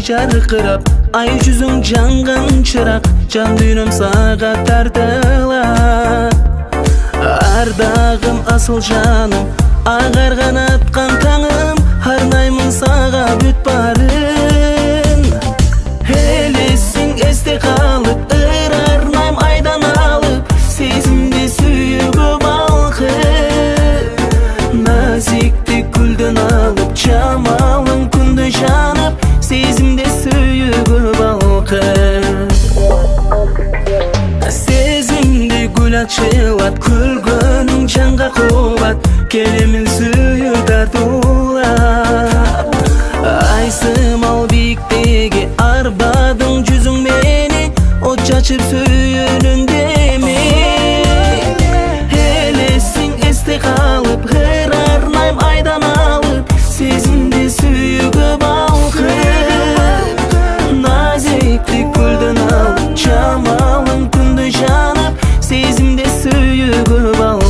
жарқырап, ай жүзің жанған шырақ, жан дүйнөм сага тартылат. Ардагым, асыл жаным, ағар қанатқан таңым, арнаймын сага бүт барын. Елесің есте қалып, ыр арнайм айдан алып, сезімде сүйігі балқып. Назикті күлден алып, жамалың күнді жанып, сезімде сүйігі балқып. Сезімде гүл açылат, күлгөнің жанға қуат, келемін сүйі тартулап. Айсымал биіктегі арбадың жүзің мені, от чачып сүйініндеме. Елесің есте қалып, ғыр арнайм айдан алып, сезімде сүйігі балқып. Назикті күлден алып, жамалың күнді жанып, сезімде сүйігі балқып.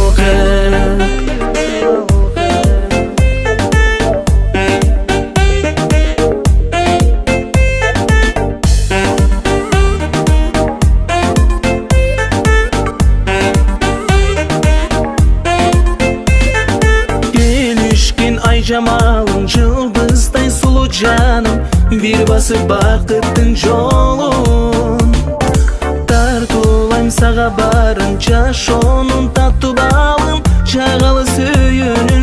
Ай жамалың жылдыздай сұлу жаным, бір басып бақыттың жолын. Тартулайм саға барын, жашонын татты балым, жағалы сүйіні